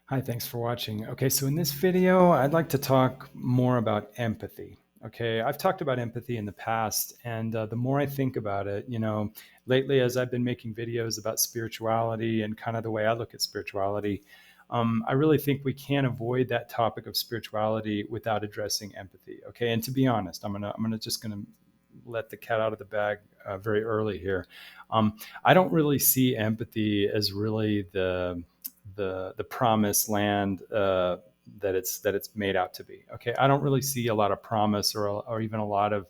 Hi, thanks for watching. Okay, so in this video, I'd like to talk more about empathy. Okay, I've talked about empathy in the past, and the more I think about it, lately as I've been making videos about spirituality and kind of the way I look at spirituality, I really think we can't avoid that topic of spirituality without addressing empathy. Okay, and to be honest, I'm gonna let the cat out of the bag very early here. I don't really see empathy as really the promised land that it's made out to be. Okay, I don't really see a lot of promise or even a lot of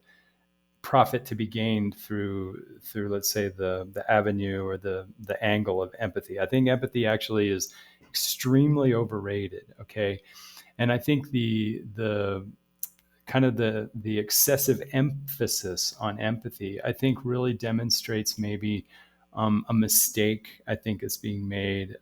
profit to be gained through let's say the avenue or the angle of empathy. I think empathy actually is extremely overrated. Okay, and I think the kind of the excessive emphasis on empathy, I think really demonstrates maybe a mistake I think is being made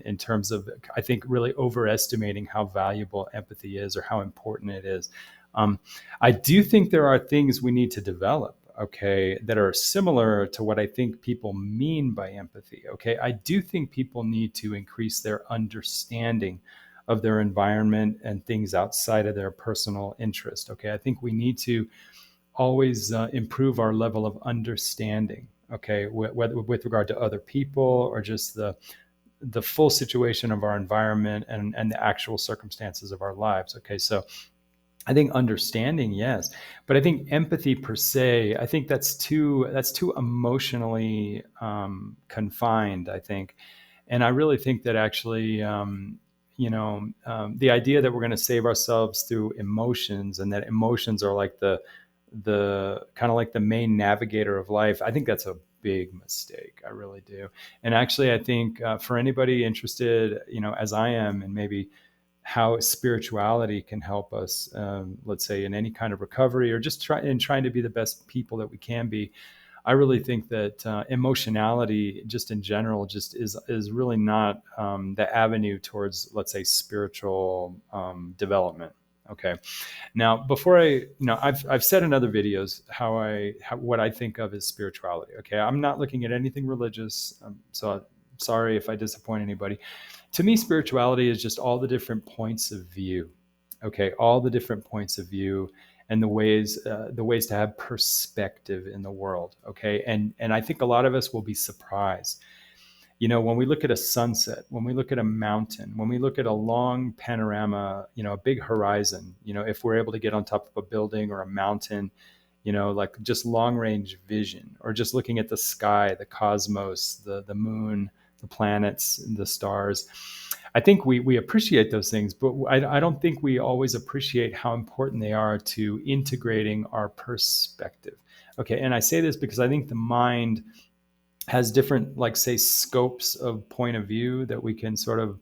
in terms of, I think, really overestimating how valuable empathy is or how important it is. Um, I do think there are things we need to develop, okay, that are similar to what I think people mean by empathy. Okay, I do think people need to increase their understanding of their environment and things outside of their personal interest. Okay, I think we need to always improve our level of understanding. Okay, whether with regard to other people or just the full situation of our environment and the actual circumstances of our lives. Okay, so I think understanding, yes, but I think empathy per se, I think that's too emotionally confined. I think, and I really think that actually, the idea that we're going to save ourselves through emotions and that emotions are like the kind of like the main navigator of life, I think that's a big mistake. I really do. And actually, I think for anybody interested, as I am, and maybe how spirituality can help us, let's say, in any kind of recovery or just trying to be the best people that we can be. I really think that emotionality, just in general, just is really not the avenue towards, let's say, spiritual development. Okay. Now, before I've said in other videos what I think of as spirituality. Okay, I'm not looking at anything religious, so sorry if I disappoint anybody. To me, spirituality is just all the different points of view. Okay, all the different points of view and the ways to have perspective in the world. Okay, and I think a lot of us will be surprised. When we look at a sunset, when we look at a mountain, when we look at a long panorama, a big horizon, if we're able to get on top of a building or a mountain, like just long range vision, or just looking at the sky, the cosmos, the moon, the planets, the stars. I think we appreciate those things, but I don't think we always appreciate how important they are to integrating our perspective. Okay, and I say this because I think the mind has different, like, say, scopes of point of view that we can sort of,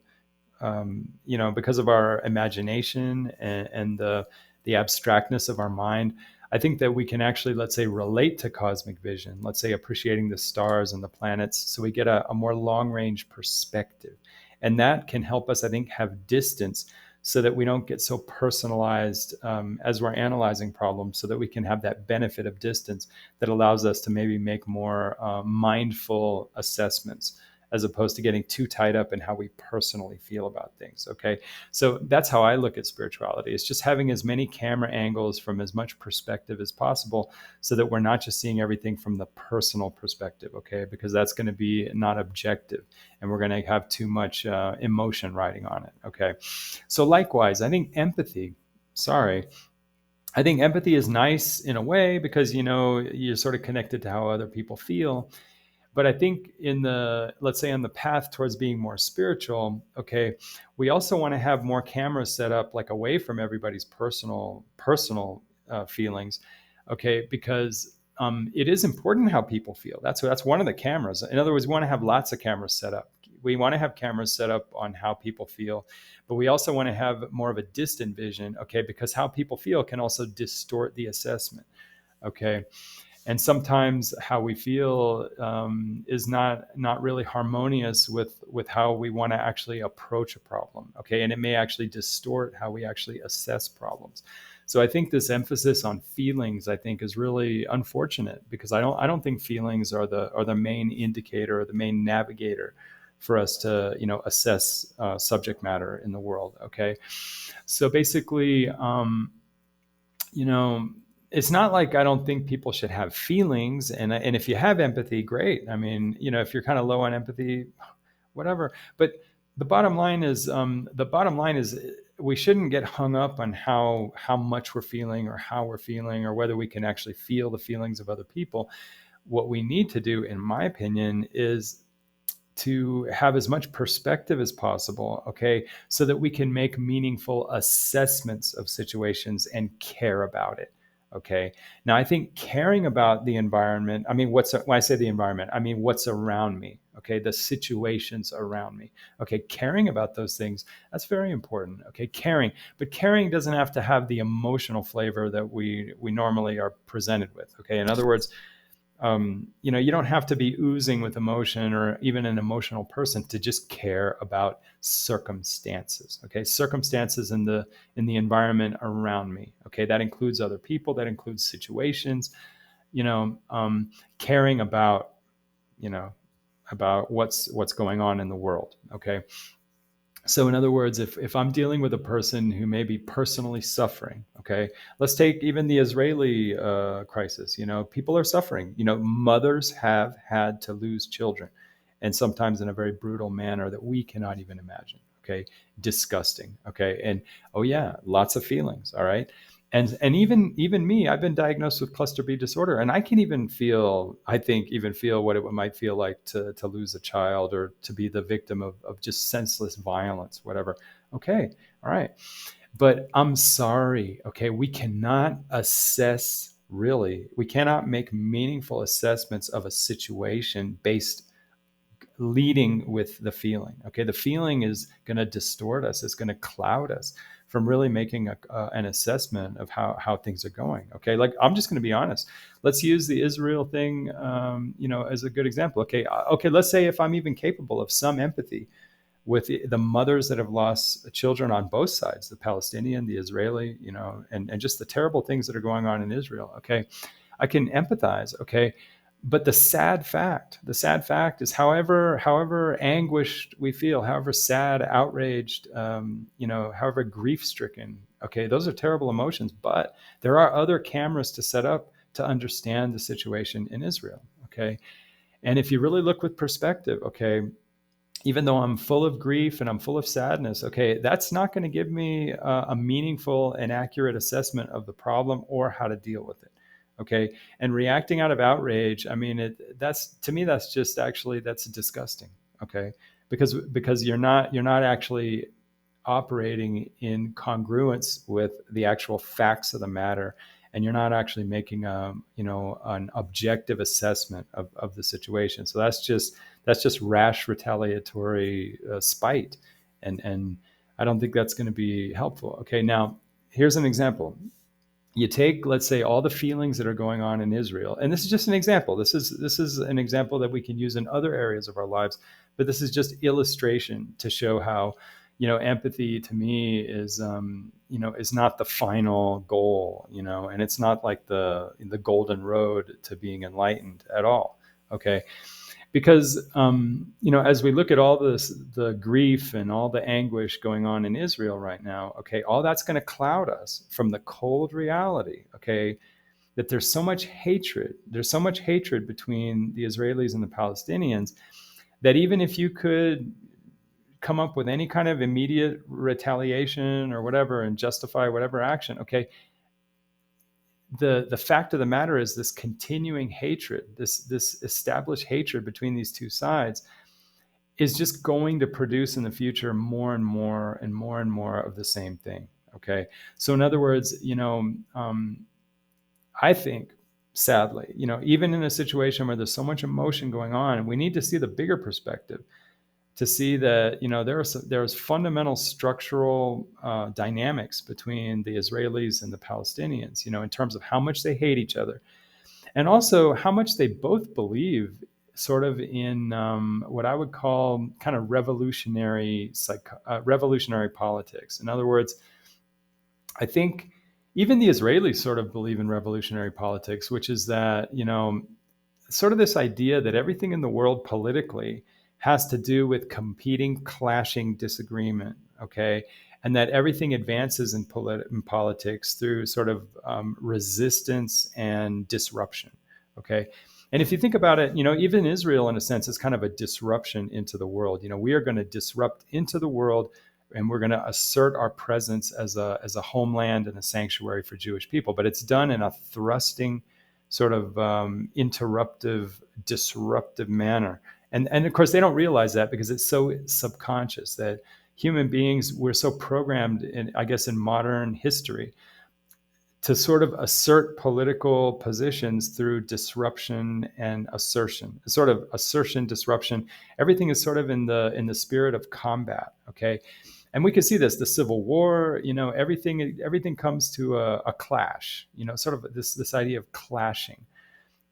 because of our imagination and the abstractness of our mind. I think that we can actually, let's say, relate to cosmic vision, let's say appreciating the stars and the planets, so we get a more long range perspective. And that can help us, I think, have distance so that we don't get so personalized as we're analyzing problems, so that we can have that benefit of distance that allows us to maybe make more mindful assessments, as opposed to getting too tied up in how we personally feel about things. Okay, so that's how I look at spirituality. It's just having as many camera angles from as much perspective as possible, so that we're not just seeing everything from the personal perspective. Okay, because that's going to be not objective, and we're going to have too much emotion riding on it. Okay, so likewise, I think empathy. Sorry, I think empathy is nice in a way because you're sort of connected to how other people feel. But I think in the, let's say, on the path towards being more spiritual, okay, we also want to have more cameras set up, like, away from everybody's personal feelings. Okay, because it is important how people feel. That's one of the cameras. In other words, we want to have lots of cameras set up. We want to have cameras set up on how people feel, but we also want to have more of a distant vision. Okay, because how people feel can also distort the assessment. Okay, and sometimes how we feel is not really harmonious with how we want to actually approach a problem. Okay, and it may actually distort how we actually assess problems. So I think this emphasis on feelings, I think, is really unfortunate, because I don't think feelings are the main indicator or the main navigator for us to, assess subject matter in the world. Okay, so basically, you know, it's not like I don't think people should have feelings, and if you have empathy, great. I mean, if you're kind of low on empathy, whatever. But the bottom line is we shouldn't get hung up on how much we're feeling or how we're feeling or whether we can actually feel the feelings of other people. What we need to do, in my opinion, is to have as much perspective as possible, okay, so that we can make meaningful assessments of situations and care about it. Okay. Now, I think caring about the environment, I mean, when I say the environment, I mean what's around me, okay, the situations around me. Okay, caring about those things, that's very important. Okay, but caring doesn't have to have the emotional flavor that we normally are presented with. Okay, in other words, you don't have to be oozing with emotion or even an emotional person to just care about circumstances. Okay, circumstances in the environment around me. Okay, that includes other people, that includes situations. Caring about you know about what's going on in the world. Okay, so in other words, if I'm dealing with a person who may be personally suffering, okay, let's take even the Israeli crisis. People are suffering. Mothers have had to lose children, and sometimes in a very brutal manner that we cannot even imagine. Okay, disgusting. Okay, and oh yeah, lots of feelings. All right, and even me, I've been diagnosed with cluster B disorder, and I can even feel, I think, even feel what it might feel like to lose a child or to be the victim of just senseless violence, whatever. Okay, all right, but I'm sorry. Okay, we cannot assess, really, we cannot make meaningful assessments of a situation based leading with the feeling. Okay, the feeling is going to distort us. It's going to cloud us from really making an assessment of how things are going. Okay, like I'm just going to be honest. Let's use the Israel thing, as a good example. Okay. Let's say if I'm even capable of some empathy with the mothers that have lost children on both sides, the Palestinian, the Israeli, and just the terrible things that are going on in Israel. Okay, I can empathize. Okay, but the sad fact is, however anguished we feel, however sad, outraged, however grief stricken. Okay, those are terrible emotions, but there are other cameras to set up to understand the situation in Israel. Okay, and if you really look with perspective, okay, even though I'm full of grief and I'm full of sadness, okay, that's not going to give me a meaningful and accurate assessment of the problem or how to deal with it. Okay, and reacting out of outrage, I mean, that's, to me, that's just actually, that's disgusting. Okay, because you're not actually operating in congruence with the actual facts of the matter, and you're not actually making an objective assessment of the situation. So that's just rash retaliatory spite, and I don't think that's going to be helpful. Okay, now here's an example. You take, let's say, all the feelings that are going on in Israel, and this is just an example. This is an example that we can use in other areas of our lives, but this is just illustration to show how, empathy to me is not the final goal, and it's not like the golden road to being enlightened at all. Okay, because as we look at all this, the grief and all the anguish going on in Israel right now, okay, all that's going to cloud us from the cold reality, okay, that there's so much hatred between the Israelis and the Palestinians, that even if you could come up with any kind of immediate retaliation or whatever and justify whatever action, okay, the fact of the matter is, this continuing hatred, this established hatred between these two sides, is just going to produce in the future more and more and more and more of the same thing. Okay, so in other words, I think, sadly, even in a situation where there's so much emotion going on, we need to see the bigger perspective, to see that there's fundamental structural dynamics between the Israelis and the Palestinians, in terms of how much they hate each other, and also how much they both believe sort of in what I would call kind of revolutionary politics. In other words, I think even the Israelis sort of believe in revolutionary politics, which is that, sort of this idea that everything in the world politically has to do with competing, clashing disagreement, okay? And that everything advances in politics through sort of resistance and disruption, okay? And if you think about it, even Israel, in a sense, is kind of a disruption into the world. We are going to disrupt into the world, and we're going to assert our presence as a homeland and a sanctuary for Jewish people. But it's done in a thrusting, sort of interruptive, disruptive manner. And of course, they don't realize that because it's so subconscious that human beings, we're so programmed in, I guess, in modern history to sort of assert political positions through disruption and assertion, sort of assertion, disruption. Everything is sort of in the spirit of combat. Okay. And we can see this, the Civil War, everything comes to a clash, sort of this idea of clashing.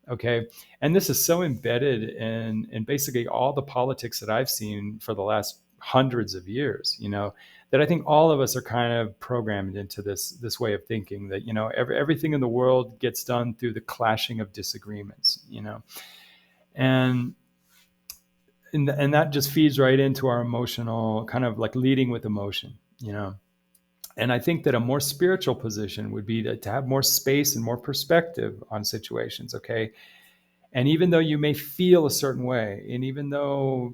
Okay. And this is so embedded in basically all the politics that I've seen for the last hundreds of years, that I think all of us are kind of programmed into this way of thinking that, everything in the world gets done through the clashing of disagreements, and and that just feeds right into our emotional kind of like leading with emotion, And I think that a more spiritual position would be to have more space and more perspective on situations, okay? And even though you may feel a certain way, and even though,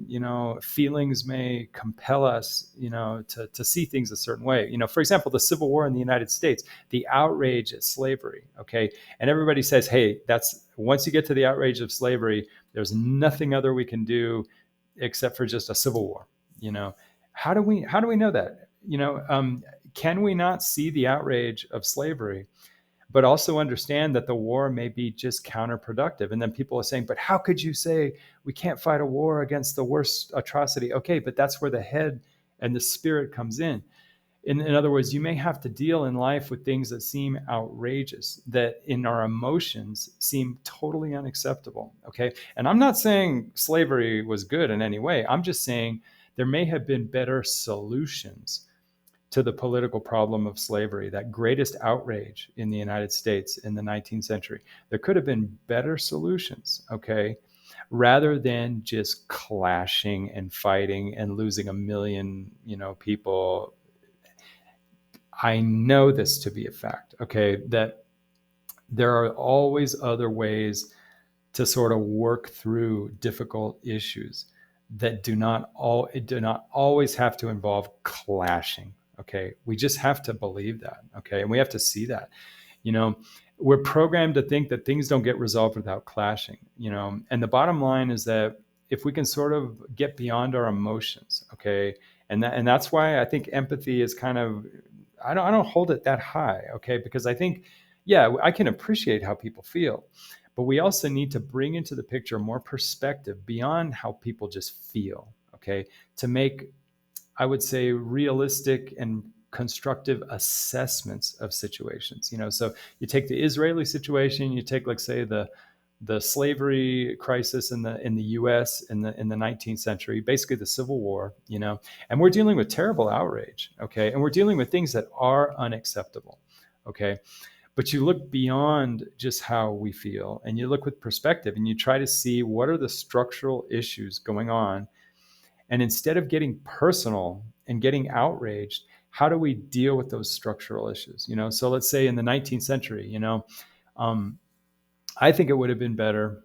feelings may compel us, to see things a certain way, for example, the Civil War in the United States, the outrage at slavery, okay? And everybody says, hey, once you get to the outrage of slavery, there's nothing other we can do except for just a civil war, How do we know that? Can we not see the outrage of slavery, but also understand that the war may be just counterproductive? And then people are saying, but how could you say we can't fight a war against the worst atrocity? Okay, but that's where the head and the spirit comes in. In other words, you may have to deal in life with things that seem outrageous, that in our emotions seem totally unacceptable, okay? And I'm not saying slavery was good in any way. I'm just saying there may have been better solutions to the political problem of slavery, that greatest outrage in the United States in the 19th century. There could have been better solutions, okay, rather than just clashing and fighting and losing a million, people. I know this to be a fact, okay, that there are always other ways to sort of work through difficult issues that do not always have to involve clashing. Okay, we just have to believe that. Okay, and we have to see that. We're programmed to think that things don't get resolved without clashing. And the bottom line is that if we can sort of get beyond our emotions, okay, and that's why I think empathy is kind of, I don't hold it that high, okay, because I think, yeah, I can appreciate how people feel, but we also need to bring into the picture more perspective beyond how people just feel, okay, to make, I would say, realistic and constructive assessments of situations. So you take the Israeli situation, you take, like, say, the slavery crisis in the U.S. in the 19th century, basically the Civil War, and we're dealing with terrible outrage, okay, and we're dealing with things that are unacceptable, okay. But you look beyond just how we feel, and you look with perspective, and you try to see what are the structural issues going on. And instead of getting personal and getting outraged, how do we deal with those structural issues? So let's say in the 19th century, I think it would have been better,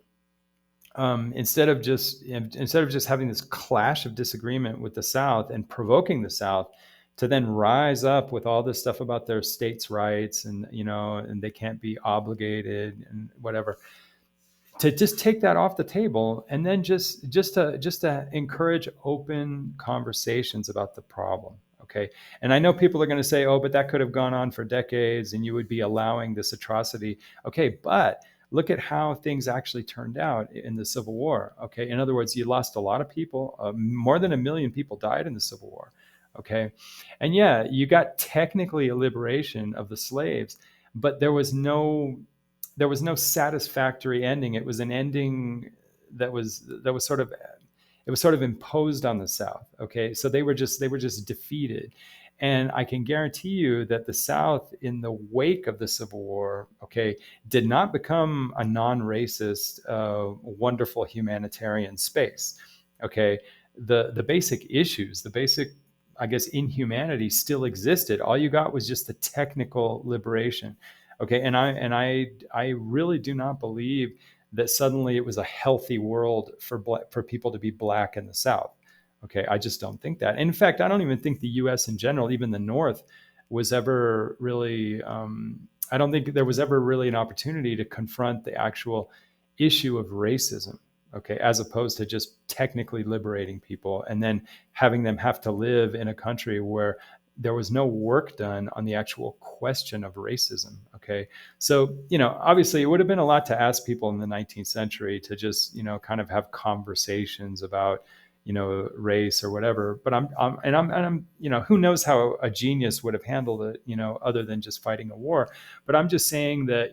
instead of just having this clash of disagreement with the South and provoking the South to then rise up with all this stuff about their states' rights and and they can't be obligated and whatever, to just take that off the table, and then just to encourage open conversations about the problem. Okay. And I know people are going to say, oh, but that could have gone on for decades and you would be allowing this atrocity. Okay. But look at how things actually turned out in the Civil War. Okay. In other words, you lost a lot of people. More than 1 million people died in the Civil War. Okay. And yeah, you got technically a liberation of the slaves, but there was no satisfactory ending. It was an ending that was sort of, it was sort of imposed on the South. Okay. So they were just defeated. And I can guarantee you that the South, in the wake of the Civil War, okay, did not become a non-racist, wonderful humanitarian space. Okay. the basic issues, the basic, I guess, inhumanity still existed. All you got was just the technical liberation. Okay, and I really do not believe that suddenly it was a healthy world for people to be black in the South. Okay, I just don't think that. In fact, I don't even think the U.S. in general, even the North, was ever really. I don't think there was ever really an opportunity to confront the actual issue of racism. Okay, as opposed to just technically liberating people and then having them have to live in a country where there was no work done on the actual question of racism. Okay, so obviously it would have been a lot to ask people in the 19th century to just kind of have conversations about race or whatever. But I'm who knows how a genius would have handled it, other than just fighting a war. But I'm just saying that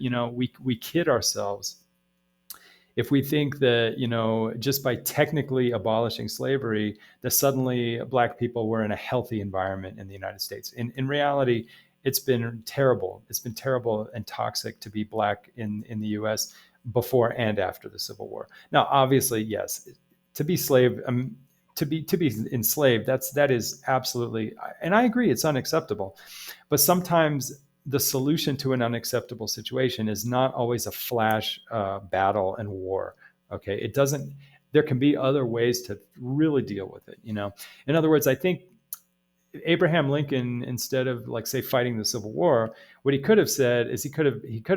we kid ourselves if we think that just by technically abolishing slavery that suddenly black people were in a healthy environment in the United States. In reality, it's been terrible. It's been terrible and toxic to be black in the US before and after the Civil War. Now, obviously, yes, to be slave to be enslaved, that is absolutely, and I agree, it's unacceptable. But sometimes the solution to an unacceptable situation is not always a flash battle and war. Okay, it doesn't. There can be other ways to really deal with it. In other words, I think Abraham Lincoln, instead of, like, say, fighting the Civil War, what he could have said is he could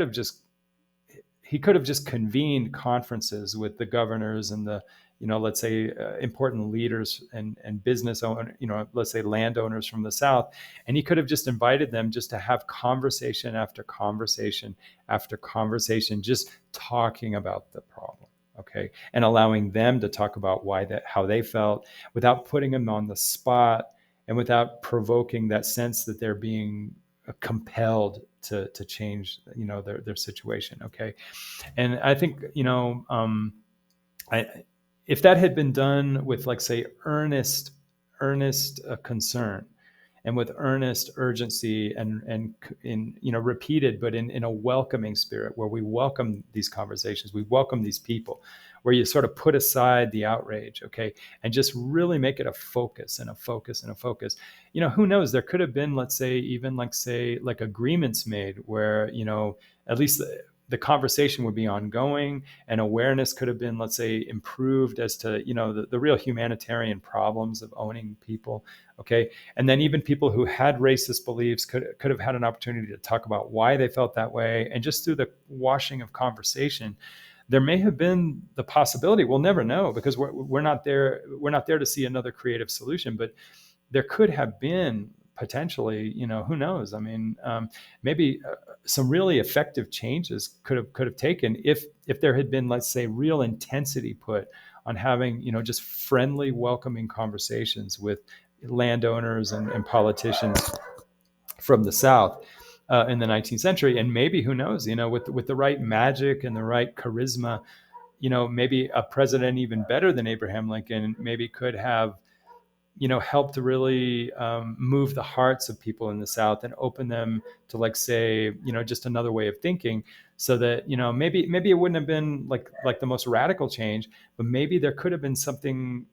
have just convened conferences with the governors and the let's say important leaders and business owners, let's say landowners from the South, and he could have just invited them just to have conversation after conversation after conversation, just talking about the problem. Okay, and allowing them to talk about how they felt, without putting them on the spot and without provoking that sense that they're being compelled to change their situation. Okay, and I think if that had been done with, like, say, earnest concern and with earnest urgency and in repeated, but in a welcoming spirit, where we welcome these conversations, we welcome these people, where you sort of put aside the outrage, okay, and just really make it a focus and a focus and a focus. Who knows, there could have been, let's say, even like agreements made where at least the conversation would be ongoing, and awareness could have been, let's say, improved as to the real humanitarian problems of owning people. Okay, and then even people who had racist beliefs could have had an opportunity to talk about why they felt that way, and just through the washing of conversation, there may have been the possibility. We'll never know, because we're not there. We're not there to see another creative solution, but there could have been potentially, who knows? I mean, maybe some really effective changes could have taken if there had been, let's say, real intensity put on having just friendly, welcoming conversations with landowners and politicians from the South in the 19th century. And maybe, who knows, with the right magic and the right charisma, maybe a president even better than Abraham Lincoln maybe could have help to really move the hearts of people in the South and open them to, like, say, just another way of thinking, so that maybe it wouldn't have been like the most radical change, but maybe there could have been something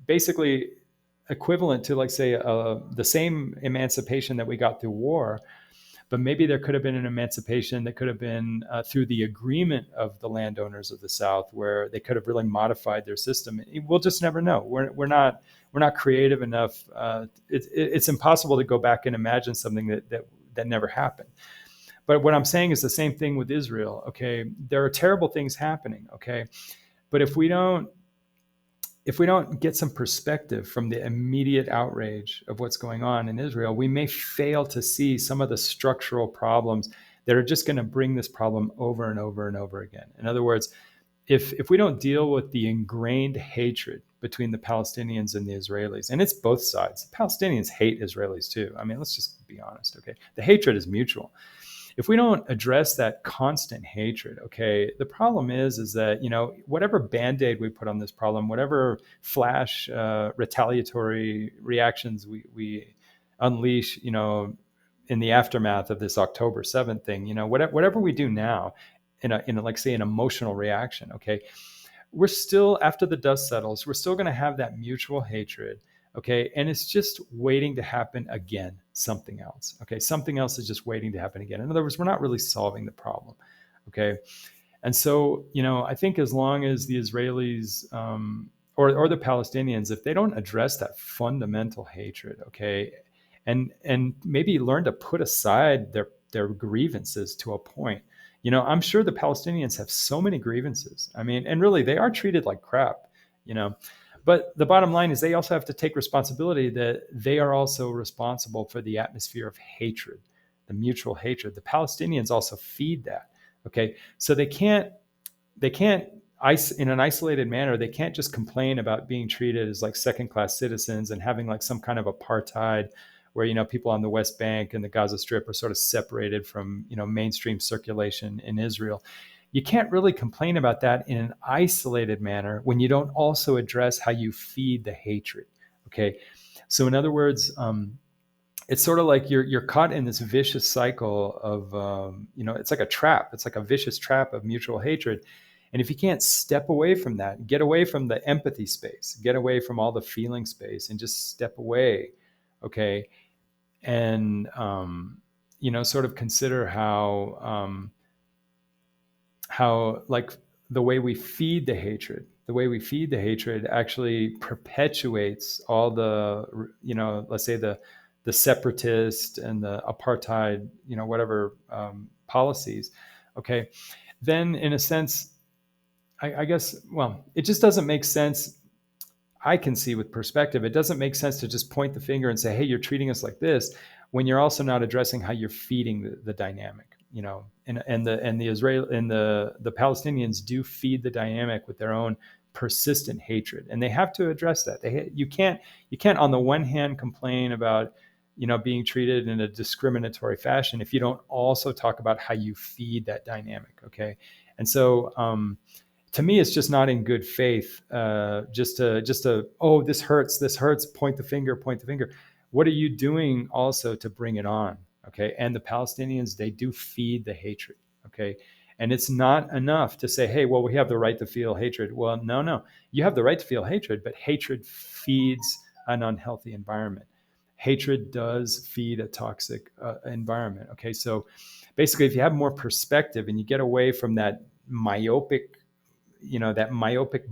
basically equivalent to, like, say, the same emancipation that we got through war. But maybe there could have been an emancipation that could have been through the agreement of the landowners of the South, where they could have really modified their system. We'll just never know. We're not creative enough. It's impossible to go back and imagine something that never happened. But what I'm saying is the same thing with Israel. Okay, there are terrible things happening. Okay, but if we don't get some perspective from the immediate outrage of what's going on in Israel, we may fail to see some of the structural problems that are just going to bring this problem over and over and over again. In other words, if we don't deal with the ingrained hatred between the Palestinians and the Israelis, and it's both sides. The Palestinians hate Israelis too. I mean, let's just be honest, okay? The hatred is mutual. If we don't address that constant hatred, okay, the problem is that, whatever Band-Aid we put on this problem, whatever flash retaliatory reactions we unleash, in the aftermath of this October 7th thing, whatever we do now in like, say, an emotional reaction, okay, we're still, after the dust settles, we're still going to have that mutual hatred. Okay. And it's just waiting to happen again, something else. Okay. Something else is just waiting to happen again. In other words, we're not really solving the problem. Okay. And so, I think as long as the Israelis, or the Palestinians, if they don't address that fundamental hatred, okay, and maybe learn to put aside their grievances to a point. I'm sure the Palestinians have so many grievances. I mean, and really they are treated like crap, but the bottom line is they also have to take responsibility that they are also responsible for the atmosphere of hatred, the mutual hatred. The Palestinians also feed that. Okay. So they can't in an isolated manner, they can't just complain about being treated as like second-class citizens and having like some kind of apartheid where, people on the West Bank and the Gaza Strip are sort of separated from, mainstream circulation in Israel. You can't really complain about that in an isolated manner when you don't also address how you feed the hatred. Okay. So in other words, it's sort of like you're caught in this vicious cycle of, it's like a trap. It's like a vicious trap of mutual hatred. And if you can't step away from that, get away from the empathy space, get away from all the feeling space and just step away, okay? And, sort of consider how like the way we feed the hatred actually perpetuates all the, let's say the separatist and the apartheid, whatever policies, okay? Then in a sense, I guess, well, it just doesn't make sense. I can see with perspective, it doesn't make sense to just point the finger and say, hey, you're treating us like this, when you're also not addressing how you're feeding the dynamic, and the Israel and the Palestinians do feed the dynamic with their own persistent hatred, and they have to address that. You can't on the one hand complain about, being treated in a discriminatory fashion if you don't also talk about how you feed that dynamic. Okay. And so, to me, it's just not in good faith. Just to, oh, this hurts. Point the finger. What are you doing also to bring it on? Okay. And the Palestinians, they do feed the hatred. Okay. And it's not enough to say, hey, well, we have the right to feel hatred. Well, no, you have the right to feel hatred, but hatred feeds an unhealthy environment. Hatred does feed a toxic environment. Okay. So basically, if you have more perspective and you get away from that myopic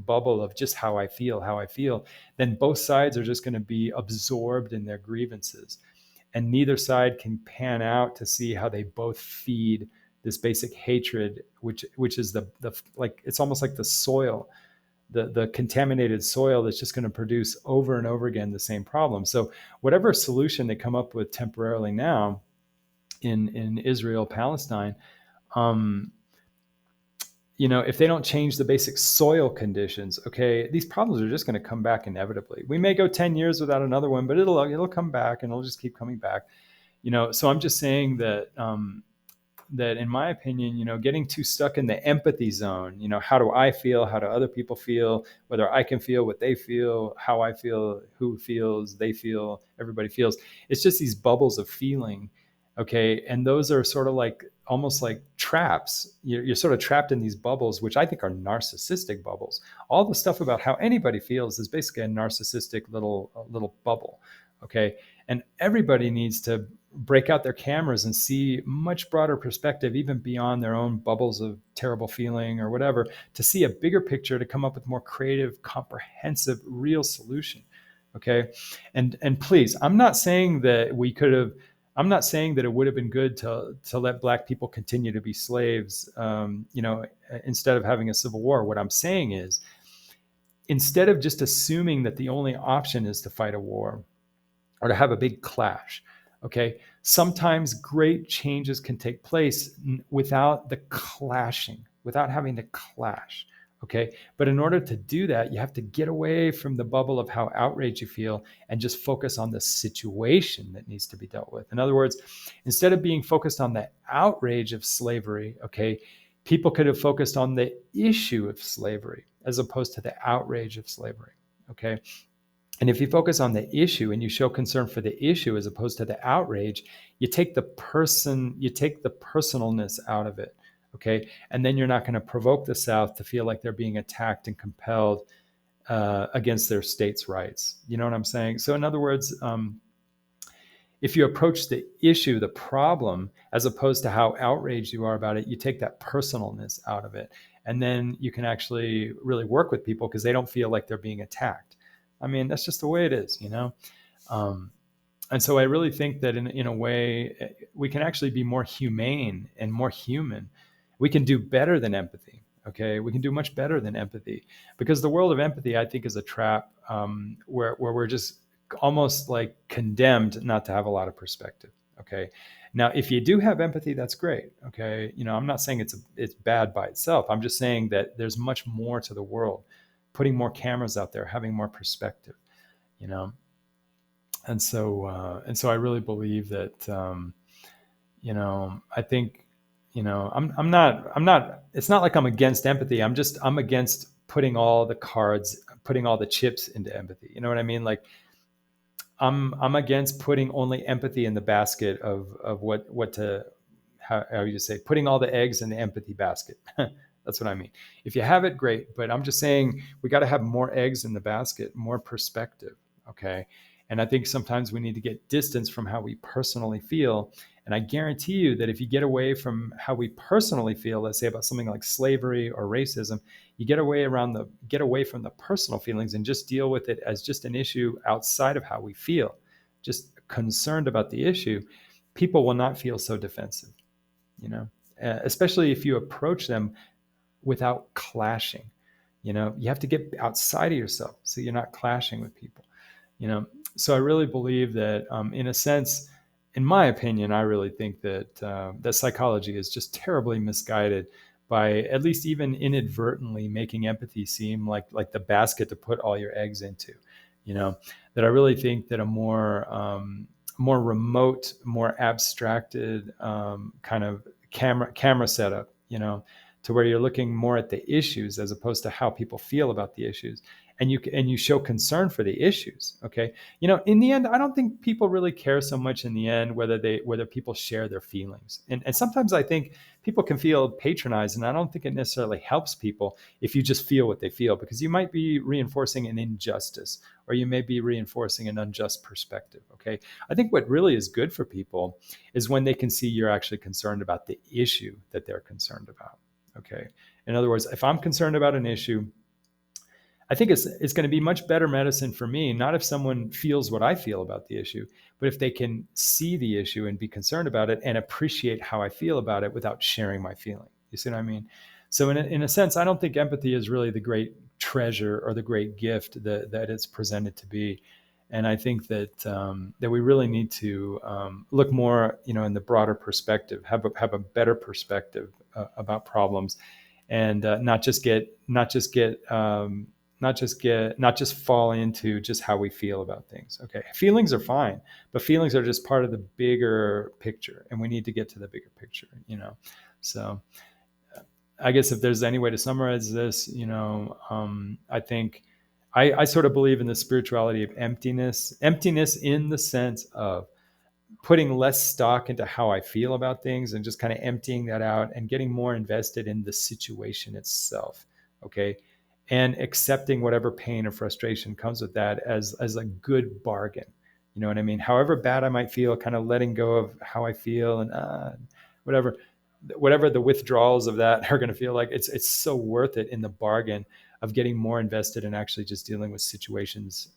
bubble of just how I feel, then both sides are just going to be absorbed in their grievances. And neither side can pan out to see how they both feed this basic hatred, which is the like, it's almost like the soil, the contaminated soil that's just going to produce over and over again the same problem. So whatever solution they come up with temporarily now in Israel, Palestine, if they don't change the basic soil conditions, okay, these problems are just going to come back inevitably. We may go 10 years without another one, but it'll come back, and it'll just keep coming back. So I'm just saying that that in my opinion, getting too stuck in the empathy zone, how do I feel? How do other people feel? Whether I can feel what they feel, how I feel, who feels, they feel, everybody feels. It's just these bubbles of feeling. Okay. And those are sort of like, almost like traps. You're sort of trapped in these bubbles, which I think are narcissistic bubbles. All the stuff about how anybody feels is basically a narcissistic little bubble. Okay. And everybody needs to break out their cameras and see much broader perspective, even beyond their own bubbles of terrible feeling or whatever, to see a bigger picture, to come up with more creative, comprehensive, real solution. Okay. And please, I'm not saying that it would have been good to let Black people continue to be slaves, instead of having a civil war. What I'm saying is, instead of just assuming that the only option is to fight a war or to have a big clash, okay, sometimes great changes can take place without the clashing, without having to clash. Okay. But in order to do that, you have to get away from the bubble of how outraged you feel and just focus on the situation that needs to be dealt with. In other words, instead of being focused on the outrage of slavery, okay, people could have focused on the issue of slavery as opposed to the outrage of slavery. Okay. And if you focus on the issue and you show concern for the issue as opposed to the outrage, you take the personalness out of it. Okay. And then you're not going to provoke the South to feel like they're being attacked and compelled against their states' rights. You know what I'm saying? So, in other words, if you approach the issue, the problem, as opposed to how outraged you are about it, you take that personalness out of it. And then you can actually really work with people because they don't feel like they're being attacked. I mean, that's just the way it is, you know? Um, and so I really think that in a way, we can actually be more humane and more human. We can do better than empathy. Okay. We can do much better than empathy because the world of empathy, I think, is a trap where we're just almost like condemned not to have a lot of perspective. Okay. Now, if you do have empathy, that's great. Okay. You know, I'm not saying it's bad by itself. I'm just saying that there's much more to the world, putting more cameras out there, having more perspective, you know? And so I really believe that, I think, I'm not, it's not like I'm against empathy. I'm against putting all the chips into empathy. You know what I mean? Like, I'm against putting only empathy in the basket of how you say, putting all the eggs in the empathy basket. That's what I mean. If you have it, great. But I'm just saying we got to have more eggs in the basket, more perspective. Okay. And I think sometimes we need to get distance from how we personally feel. And I guarantee you that if you get away from how we personally feel, let's say about something like slavery or racism, you get away from the personal feelings and just deal with it as just an issue outside of how we feel, just concerned about the issue. People will not feel so defensive, especially if you approach them without clashing. You have to get outside of yourself so you're not clashing with people. So I really believe that, in a sense, in my opinion, I really think that psychology is just terribly misguided by at least even inadvertently making empathy seem like the basket to put all your eggs into. That I really think that a more remote, more abstracted kind of camera setup, to where you're looking more at the issues as opposed to how people feel about the issues, and you show concern for the issues. Okay. In the end, I don't think people really care so much in the end whether people share their feelings. And sometimes I think people can feel patronized, and I don't think it necessarily helps people if you just feel what they feel, because you might be reinforcing an injustice, or you may be reinforcing an unjust perspective. Okay. I think what really is good for people is when they can see you're actually concerned about the issue that they're concerned about. Okay. In other words, if I'm concerned about an issue, I think it's going to be much better medicine for me, not if someone feels what I feel about the issue, but if they can see the issue and be concerned about it and appreciate how I feel about it without sharing my feeling. You see what I mean? So in a sense, I don't think empathy is really the great treasure or the great gift that it's presented to be. And I think that we really need to look more, in the broader perspective, have a better perspective about problems, and not just fall into just how we feel about things. Okay. Feelings are fine, but feelings are just part of the bigger picture, and we need to get to the bigger picture, So I guess if there's any way to summarize this, I think I sort of believe in the spirituality of emptiness in the sense of putting less stock into how I feel about things and just kind of emptying that out and getting more invested in the situation itself. Okay. And accepting whatever pain or frustration comes with that as a good bargain. You know what I mean? However bad I might feel, kind of letting go of how I feel, and whatever the withdrawals of that are going to feel like, it's so worth it in the bargain of getting more invested in actually just dealing with situations,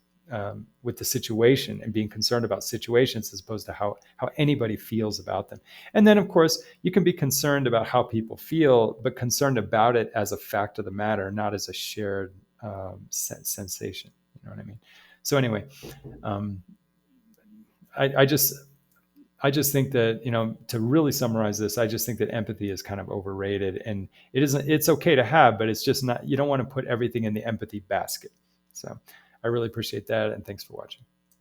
with the situation, and being concerned about situations as opposed to how anybody feels about them. And then, of course, you can be concerned about how people feel, but concerned about it as a fact of the matter, not as a shared sensation. You know what I mean? So anyway, I just think that, to really summarize this, I just think that empathy is kind of overrated, and it's okay to have, but it's just not, you don't want to put everything in the empathy basket. So I really appreciate that. And thanks for watching.